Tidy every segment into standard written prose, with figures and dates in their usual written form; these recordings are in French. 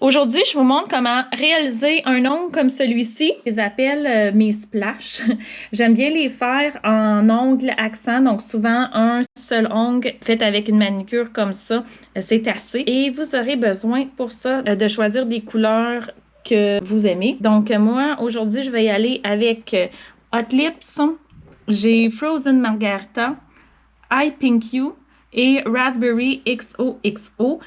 Aujourd'hui, je vous montre comment réaliser un ongle comme celui-ci. Je les appelle mes splash. J'aime bien les faire en ongle accent, donc souvent un seul ongle fait avec une manucure comme ça, c'est assez. Et vous aurez besoin pour ça de choisir des couleurs que vous aimez. Donc moi, aujourd'hui, je vais y aller avec Hot Lips, j'ai Frozen Margarita, I Pink You et Raspberry XOXO.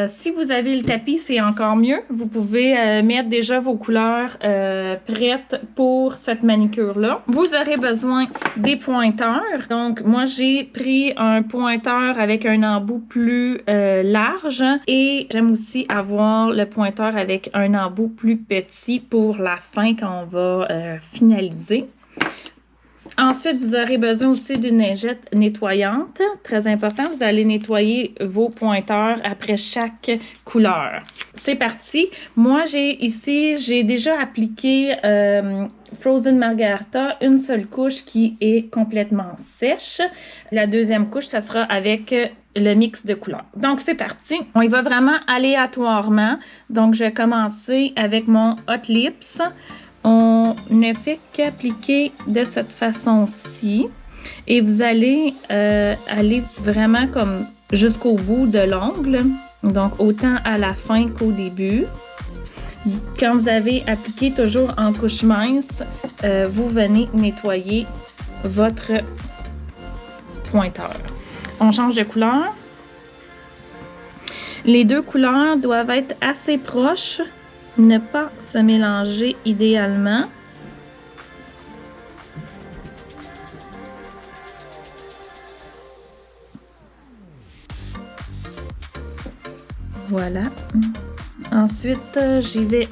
Si vous avez le tapis, c'est encore mieux. Vous pouvez mettre déjà vos couleurs prêtes pour cette manicure-là. Vous aurez besoin des pointeurs. Donc, moi, j'ai pris un pointeur avec un embout plus large et j'aime aussi avoir le pointeur avec un embout plus petit pour la fin quand on va finaliser. Ensuite, vous aurez besoin aussi d'une lingette nettoyante. Très important, vous allez nettoyer vos pointeurs après chaque couleur. C'est parti. Moi, j'ai déjà appliqué Frozen Margarita, une seule couche qui est complètement sèche. La deuxième couche, ça sera avec le mix de couleurs. Donc, c'est parti. On y va vraiment aléatoirement. Donc, je vais commencer avec mon Hot Lips. On ne fait qu'appliquer de cette façon-ci et vous allez aller vraiment comme jusqu'au bout de l'ongle, donc autant à la fin qu'au début. Quand vous avez appliqué toujours en couche mince, vous venez nettoyer votre pointeur. On change de couleur. Les deux couleurs doivent être assez proches. Ne pas se mélanger idéalement. Voilà. Ensuite, je vais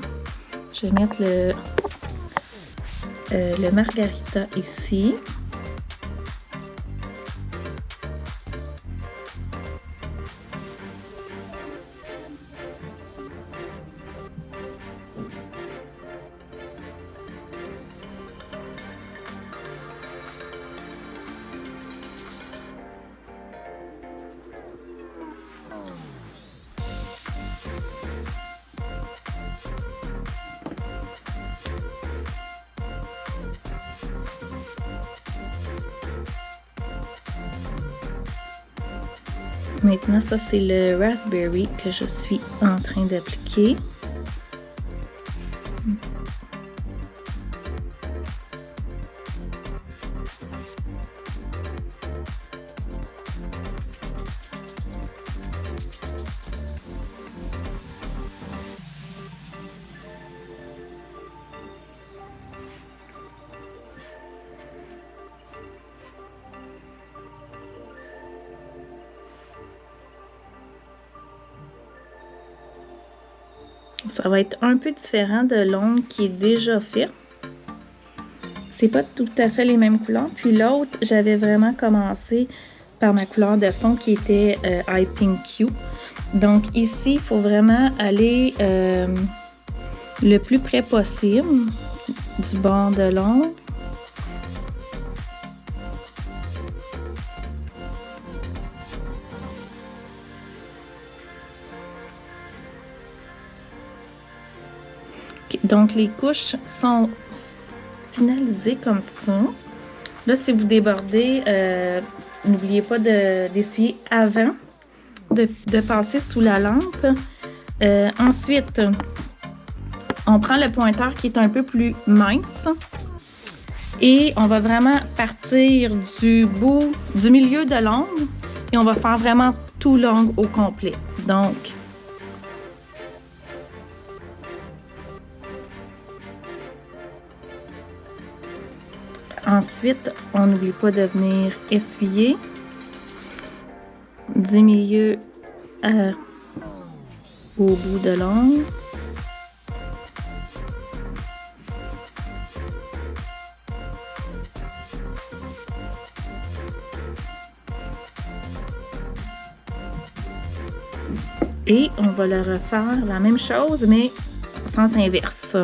mettre le margarita ici. Maintenant, ça, c'est le raspberry que je suis en train d'appliquer. Ça va être un peu différent de l'ongle qui est déjà fait. C'est pas tout à fait les mêmes couleurs. Puis l'autre, j'avais vraiment commencé par ma couleur de fond qui était I Pink You. Donc ici, il faut vraiment aller le plus près possible du bord de l'ongle. Donc, les couches sont finalisées comme ça. Là, si vous débordez, n'oubliez pas d'essuyer avant de passer sous la lampe. Ensuite, on prend le pointeur qui est un peu plus mince et on va vraiment partir du milieu de l'ongle et on va faire vraiment tout l'ongle au complet. Donc, ensuite, on n'oublie pas de venir essuyer du milieu au bout de l'ongle. Et on va le refaire la même chose, mais sens inverse.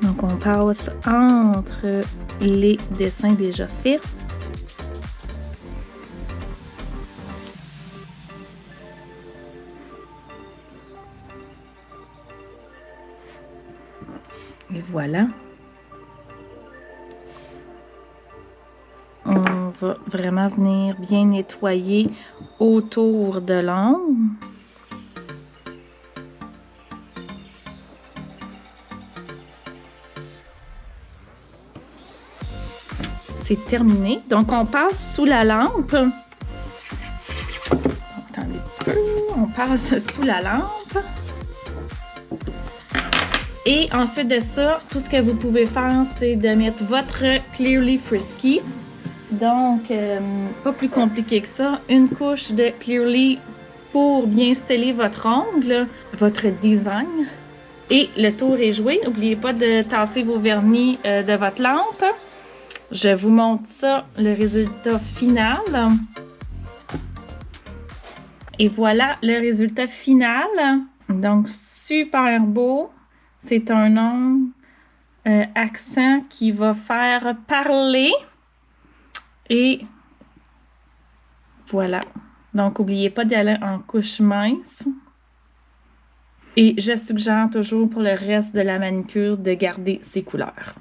Donc, on passe entre les dessins déjà faits. Voilà. On va vraiment venir bien nettoyer autour de l'ongle. C'est terminé. Donc, on passe sous la lampe. Attendez un petit peu. On passe sous la lampe. Et ensuite de ça, tout ce que vous pouvez faire, c'est de mettre votre Clearly Frisky. Donc, pas plus compliqué que ça. Une couche de Clearly pour bien sceller votre ongle, votre design. Et le tour est joué. N'oubliez pas de tasser vos vernis de votre lampe. Je vous montre ça, le résultat final. Et voilà le résultat final. Donc, super beau. C'est un ongle accent qui va faire parler. Et voilà. Donc, n'oubliez pas d'aller en couche mince. Et je suggère toujours pour le reste de la manicure de garder ces couleurs.